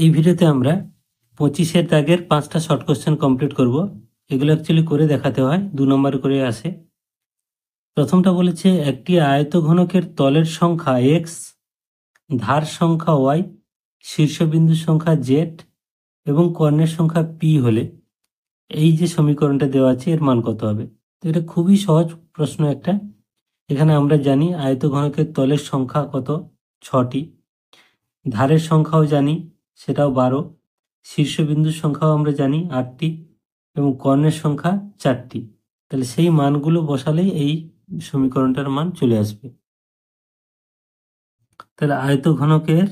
এই ভিডিওতে আমরা 25-এর দাগের 5টা শর্ট কোশ্চেন কমপ্লিট করব। এগুলো অ্যাকচুয়ালি করে দেখাতে হয়, 2 নম্বর করে আসে। প্রথমটা বলেছে একটি আয়তঘনকের তলের সংখ্যা x, ধার সংখ্যা y, শীর্ষবিন্দুর সংখ্যা z এবং কর্ণের সংখ্যা p হলে এই যে সমীকরণটা দেওয়া আছে এর মান কত হবে। তো এটা খুবই সহজ প্রশ্ন একটা। এখানে আমরা জানি আয়তঘনকের তলের সংখ্যা কত, 6টি। ধারের সংখ্যাও জানি, সেটাও 12। শীর্ষবিন্দুর সংখ্যাও আমরা জানি 8টি এবং কর্ণের সংখ্যা 4টি। তাহলে সেই মানগুলো বসালেই এই সমীকরণটার মান চলে আসবে। তাহলে আয়তঘনকের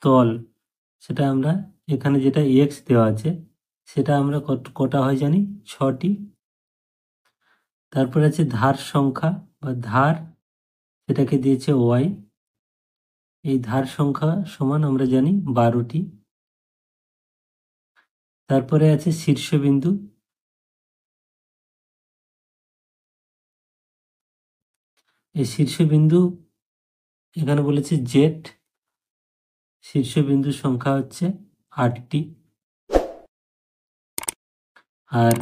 তল, সেটা আমরা এখানে যেটা এক্স দেওয়া আছে সেটা আমরা কটা হয় জানি, 6টি। তারপর আছে ধার সংখ্যা বা ধার, সেটাকে দিয়েছে ওয়াই। এই ধার সংখ্যা সমান আমরা জানি 12টি। তারপরে আছে শীর্ষবিন্দু, এই শীর্ষবিন্দু এখানে বলেছে জেড, শীর্ষবিন্দুর সংখ্যা হচ্ছে 8টি। আর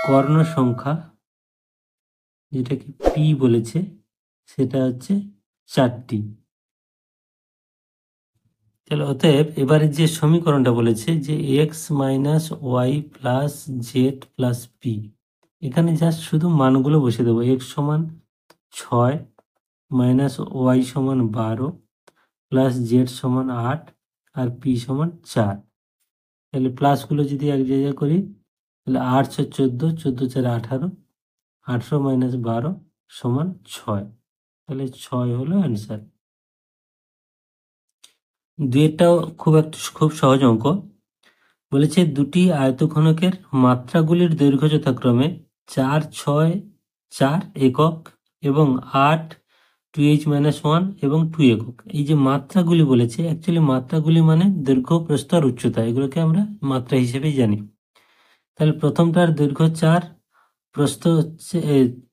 কর্ণ সংখ্যা যেটাকে পি বলেছে সেটা হচ্ছে 4টি। তাহলে অতএব এবারে যে সমীকরণটা বলেছে যে x minus y plus z plus p, এখানে জাস্ট শুধু মানগুলো বসে দেবো। এক্স সমান 6, মাইনাস ওয়াই সমান 12, প্লাস জেড সমান 8 আর পি সমান 4। তাহলে প্লাসগুলো যদি এক জায়গায় করি তাহলে 8 × 14, 14 × 4 18, 18 মাইনাস 12 সমান 6। তাহলে 6 হলো অ্যান্সার। দুইটাও খুব সহজ অঙ্ক। বলেছে দুটি আয়তঘনকের মাত্রাগুলির দৈর্ঘ্য যথাক্রমে 4, 6, 4 একক এবং 8, 2h-1 এবং 2 একক। এই যে মাত্রাগুলি বলেছে, অ্যাকচুয়ালি মাত্রাগুলি মানে দৈর্ঘ্য, প্রস্থ আর উচ্চতা, এগুলোকে আমরা মাত্রা হিসেবেই জানি। তাহলে প্রথমটার দৈর্ঘ্য 4, প্রস্থ হচ্ছে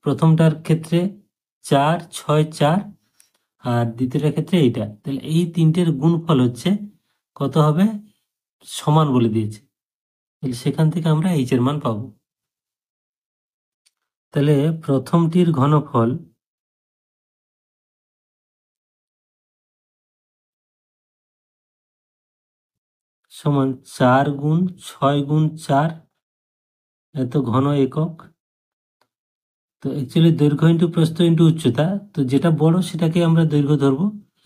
প্রথমটার ক্ষেত্রে 4, 6, 4 আর দ্বিতীয়টার ক্ষেত্রে এইটা। তাহলে এই তিনটের গুণফল হচ্ছে কত হবে, সমান বলে দিয়েছে। তাহলে সেখান থেকে আমরা এইচ এর মান পাবো। তাহলে প্রথমটির ঘনফল সমান 4 গুণ 6 গুণ 4 এত ঘন একক। তো অ্যাকচুয়ালি দৈর্ঘ্য ইন্টু প্রস্থ ইন্টু উচ্চতা, তো যেটা বড় সেটাকে আমরা দৈর্ঘ্য ধরবো।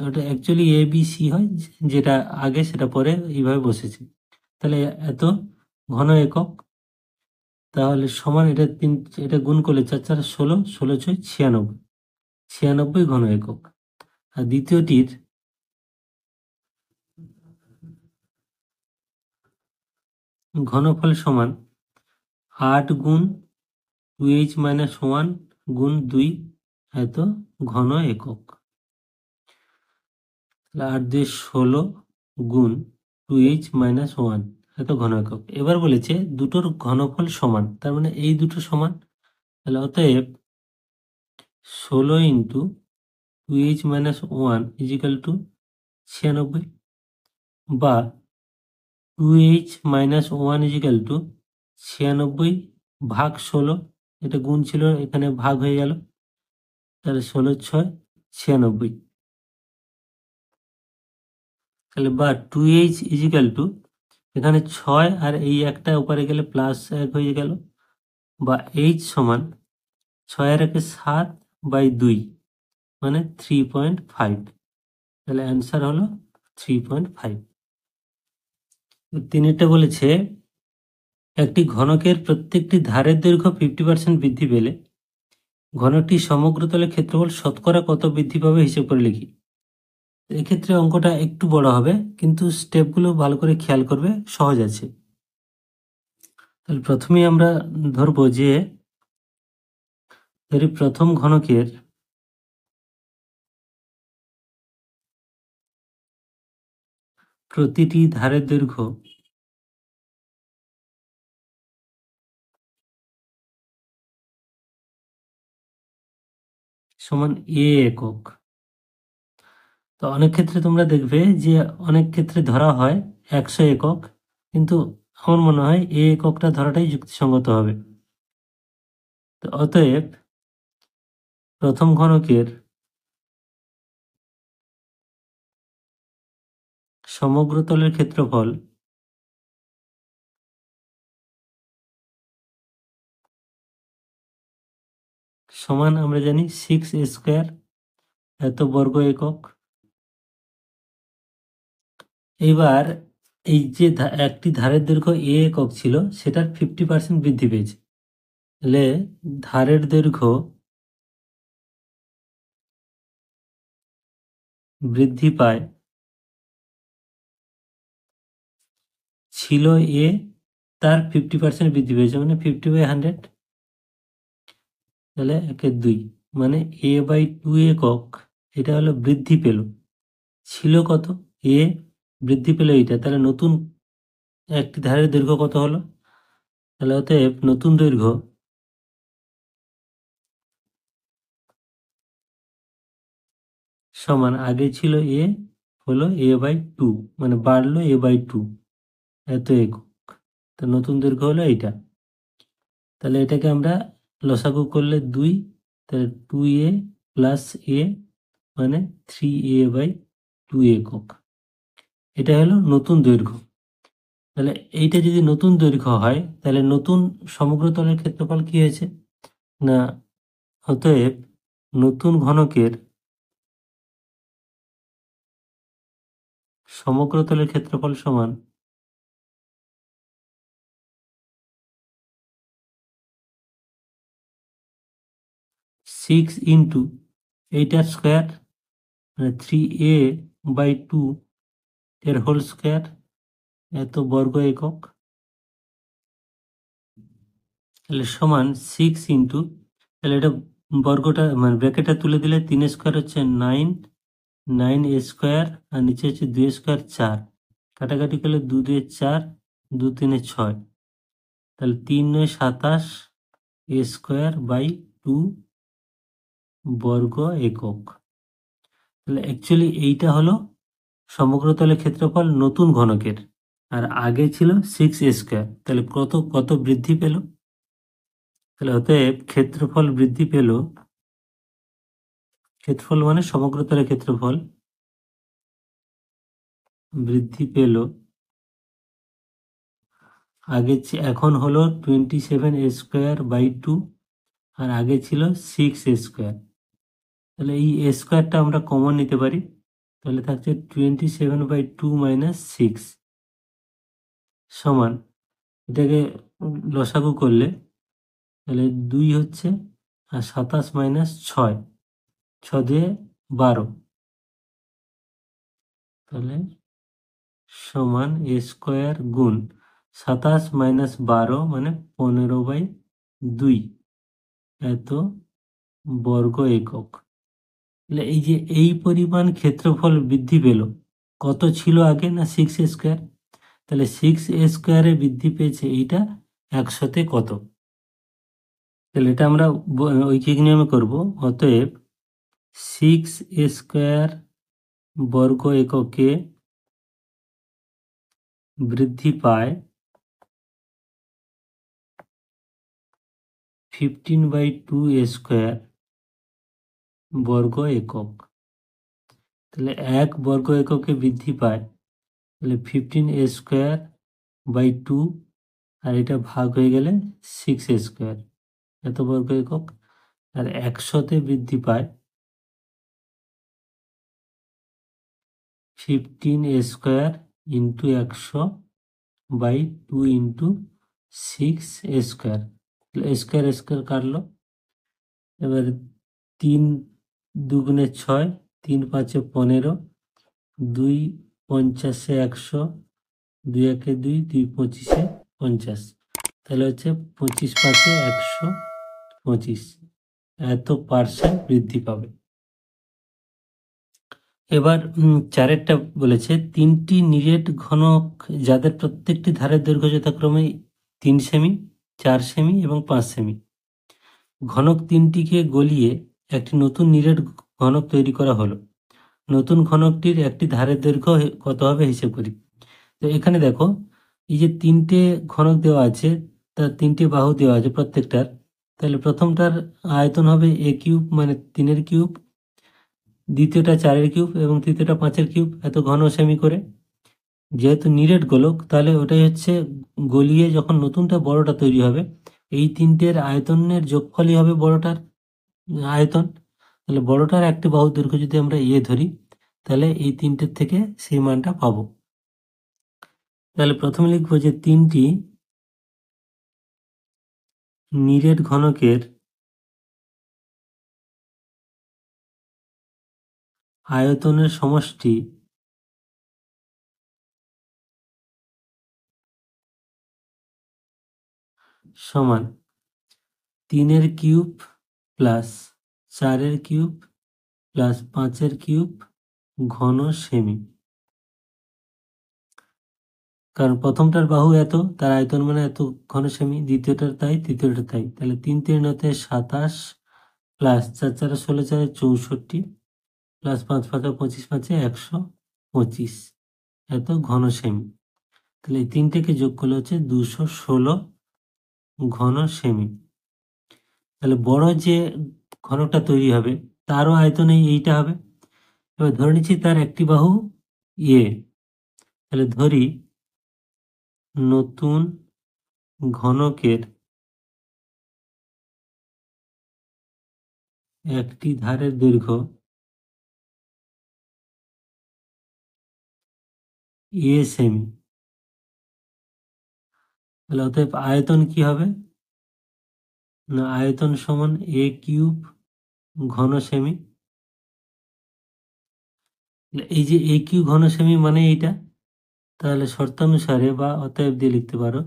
ওটা অ্যাকচুয়ালি এ বি সি হয়, যেটা আগে সেটা পরে, এইভাবে বসেছে। তাহলে এত ঘন একক, তাহলে সমান এটা গুণ করলে 4 4 16, 16 6 96, 96 ঘন একক। আর দ্বিতীয়টির ঘনফল সমান 8 গুণ 2h-1 গুণ 2 এত ঘন একক। 8 দিয়ে 16 গুণ 2h-1 এত ঘন একক। এবার বলেছে দুটোর ঘনফল সমান, তার মানে এই দুটো সমান। তাহলে অতএব 16 ইন্টু 2h-1 ইজিক্যাল টু 96, বা 2h-1 ইজিক্যাল টু 96 ভাগ 16, এটা গুণ ছিল এখানে ভাগ হয়ে গেল। তাহলে 16 6 96। তাহলে বা 2h ইজিক্যাল টু, এখানে 6 আর এই একটা উপরে গেলে প্লাস 1 হয়ে গেল, বা h সমান 6 আর 1 7/2 মানে 3.5। তাহলে অ্যান্সার হলো 3.5। তিনেরটা বলেছে একটি ঘনকের প্রত্যেকটি ধারের দৈর্ঘ্য 50% বৃদ্ধি পেলে ঘনকটি সমগ্রতলের ক্ষেত্রফল শতকরা কত বৃদ্ধি পাবে হিসেব করে লিখি। এক্ষেত্রে অঙ্কটা একটু বড় হবে, কিন্তু স্টেপগুলো ভালো করে খেয়াল করবে, সহজ আছে। তাহলে প্রথমেই আমরা ধরবো যে প্রথম ঘনকের প্রতিটি ধারের দৈর্ঘ্য সমান এ একক। তো অনেক ক্ষেত্রে তোমরা দেখবে যে অনেক ক্ষেত্রে ধরা হয় 100 একক, কিন্তু আমার মনে হয় এ এককটা ধরাটাই যুক্তিসঙ্গত হবে। তো অতএব প্রথম ঘনকের সমগ্র তলের ক্ষেত্রফল সমান আমরা জানি 6a² এত বর্গ একক। এবার এই যে একটি ধারের দৈর্ঘ্য এ একক ছিল সেটার 50% বৃদ্ধি পেয়েছে, তাহলে ধারের দৈর্ঘ্য বৃদ্ধি পায়, ছিল এ, তার 50% বৃদ্ধি পেয়েছে মানে 50/100, তাহলে 1/2 মানে a/2 একক এটা হলো বৃদ্ধি পেল। ছিল কত? এ, বৃদ্ধি পেল এইটা, তাহলে নতুন একটি ধারের দৈর্ঘ্য কত হলো? তাহলে অতএব নতুন দৈর্ঘ্য সমান আগে ছিল এ, হলো a/2 মানে বাড়লো a/2 এত একক, তো নতুন দৈর্ঘ্য হলো এইটা। তাহলে এটাকে আমরা লসাগু করলে 2, তাহলে 2a প্লাস এ মানে 3a/2 একক, এটা হলো নতুন দৈর্ঘ্য। তাহলে এইটা যদি নতুন দৈর্ঘ্য হয় তাহলে নতুন সমগ্র তলের ক্ষেত্রফল কি হয়েছে না, অতএব নতুন ঘনকের সমগ্র তলের ক্ষেত্রফল সমান 6 ইন্টু এইটার স্কোয়ার মানে 3a/2 এর হোল স্কোয়ার এত বর্গ একক, তাহলে সমান 6 ইন্টু, তাহলে এটা বর্গটা মানে ব্র্যাকেটটা তুলে দিলে 3 স্কোয়ার হচ্ছে 9, 9a² আর নিচে হচ্ছে 2 স্কোয়ার 4, কাটাকাটি করলে 2 2 4, 2 3 6, তাহলে 3 9 27 a²/2 বর্গ একক। তাহলে অ্যাকচুয়ালি এইটা হলো সমগ্র তলের ক্ষেত্রফল নতুন ঘনকের, আর আগে ছিল 6a², তাহলে কত কত বৃদ্ধি পেল? তাহলে অতএব ক্ষেত্রফল বৃদ্ধি পেল, ক্ষেত্রফল মানে সমগ্র তলের ক্ষেত্রফল বৃদ্ধি পেল, আগে এখন হলো 27a²/2 আর আগে ছিল 6a², তাহলে এই a² আমরা কমন নিতে পারি, তাহলে থাকছে 27/2 মাইনাস 6 সমান, এটাকে লসাগু করলে তাহলে 2 হচ্ছে, আর 27 মাইনাস 6, 6 দিয়ে 12, তাহলে সমান a² গুণ 27 মাইনাস 12 মানে 15/2 এত বর্গ একক। তাহলে এই যে এই পরিমাণ ক্ষেত্রফল বৃদ্ধি পেল, কত ছিল আগে না 6a², তাহলে 6a² বৃদ্ধি পেয়েছে এইটা 100-তে কত, তাহলে এটা আমরা ঐকিক নিয়মে করব। অতএব 6a² বর্গ এককে বৃদ্ধি পায় 15/2a² বর্গ একক, তাহলে 1 বর্গ এককে বৃদ্ধি পায়, তাহলে 15a²/2 আর এটা ভাগ হয়ে গেলে 6a² এত বর্গ একক, আর 100-তে বৃদ্ধি পায় 15a² into 100/2 into 6a², square square কাটলো, এবার 3 2 6, 3 5 15, 2 50 100, 2 1 2, 2 25 50, তাহলে হচ্ছে 25 5 125 এত পার্সেন্ট বৃদ্ধি পাবে। এবার 4-এরটা বলেছে 3টি নিরেট ঘনক যাদের প্রত্যেকটি ধারের দৈর্ঘ্য যথাক্রমে 3 সেমি, 4 সেমি এবং 5 সেমি, ঘনক 3টিকে গলিয়ে একটি নতুন নিরেট ঘনক তৈরি করা হলো। নতুন ঘনকটির একটি ধারের দৈর্ঘ্য কত হবে হিসেব করি। তো এখানে দেখো, এই যে 3টে ঘনক দেওয়া আছে, তার 3টে বাহু দেওয়া আছে প্রত্যেকটার। তাহলে প্রথমটার আয়তন হবে a কিউব, মানে 3-এর কিউব, দ্বিতীয়টা 4-এর কিউব এবং তৃতীয়টা 5-এর কিউব, এত ঘন সেমি করে। যেহেতু নিরেট গোলক, তাহলে ওটাই হচ্ছে গলিয়ে যখন নতুনটা বড়টা তৈরি হবে, এই 3টের আয়তনের যোগফলই হবে বড়টার আয়তন। তাহলে বড়টার একটি বাহু দৈর্ঘ্য যদি আমরা ধরি, তাহলে এই 3টের থেকে সেই মানটা পাবো। তাহলে প্রথমে লিখবো যে 3টি নিরেট ঘনকের আয়তনের সমষ্টি সমান 3-এর কিউব প্লাস 4-এর কিউব প্লাস 5-এর কিউব ঘন সেমি। কারণ প্রথমটার বাহু এত, তার আয়তন মানে এত ঘন সেমি, দ্বিতীয়টার তাই, তৃতীয়টার তাই। তাহলে 3-3 27 প্লাস 4 4 16 4 64 প্লাস 5 5 25 5 125 এত ঘন সেমি। তাহলে এই 3টেকে যোগ করলে হচ্ছে 216 ঘন সেমি। তাহলে বড় যে ঘনকটা তৈরি হবে তারও আয়তনে এইটা হবে। এবার ধরে নিচ্ছি তার একটি বাহু তাহলে ধরি নতুন ঘনকের একটি ধারের দৈর্ঘ্য সেমি। তাহলে অতএব আয়তন কি হবে না, আয়তন সমান a কিউব ঘন সেমি। এই যে a কিউব ঘন সেমি মানে এইটা, তাহলে শর্তানুসারে বা অতএব দিয়ে লিখতে পারো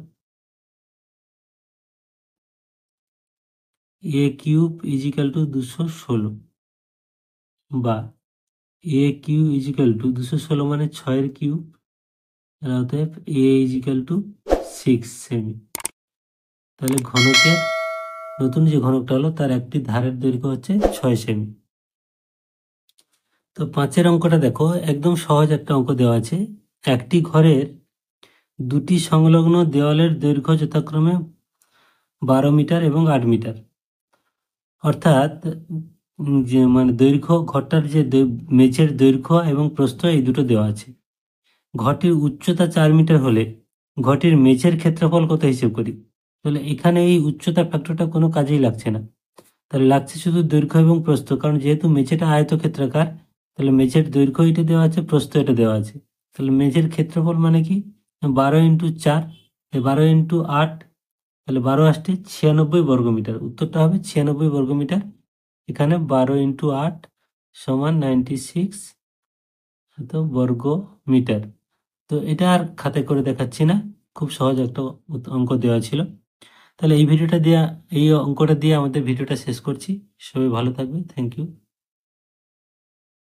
a কিউব ইজিক্যাল টু 216, বা a কিউব ইজিক্যাল টু 216 মানে 6-এর কিউব, অতএব a ইজিক্যাল টু 6 সেমি। তাহলে ঘনকের নতুন যে ঘনকটা হলো তার একটি ধারের দৈর্ঘ্য হচ্ছে 6 সেমি। তো 5-এর অঙ্কটা দেখো, একদম সহজ একটা অঙ্ক দেওয়া আছে। একটি ঘরের দুটি সংলগ্ন দেওয়ালের দৈর্ঘ্য যথাক্রমে 12 মিটার এবং 8 মিটার। অর্থাৎ যে মানে দৈর্ঘ্য, ঘরটার যে মেঝের দৈর্ঘ্য এবং প্রস্থ এই দুটো দেওয়া আছে। ঘরটির উচ্চতা 4 মিটার হলে ঘরটির মেঝের ক্ষেত্রফল কত হিসেব করি। তাহলে এখানে এই উচ্চতা ফ্যাক্টরটা কোনো কাজেই লাগছে না, তাহলে লাগছে শুধু দৈর্ঘ্য এবং প্রস্থ। কারণ যেহেতু মেঝেটা আয়তক্ষেত্রাকার, তাহলে মেঝের দৈর্ঘ্য এটা দেওয়া আছে, প্রস্থ এটা দেওয়া আছে। তাহলে মেঝের ক্ষেত্রফল মানে কি, 12 × 4, 12 × 8, তাহলে 12 আসছে 96 বর্গমিটার। উত্তরটা হবে 96 বর্গমিটার। এখানে 12 × 8 সমান 96 বর্গ মিটার। তো এটা আর খাতায় করে দেখাচ্ছি না, খুব সহজ একটা অঙ্ক দেওয়া ছিল। তাহলে এই অঙ্কটা দিয়ে আমাদের ভিডিওটা শেষ করছি। সবাই ভালো থাকবে, থ্যাংক ইউ।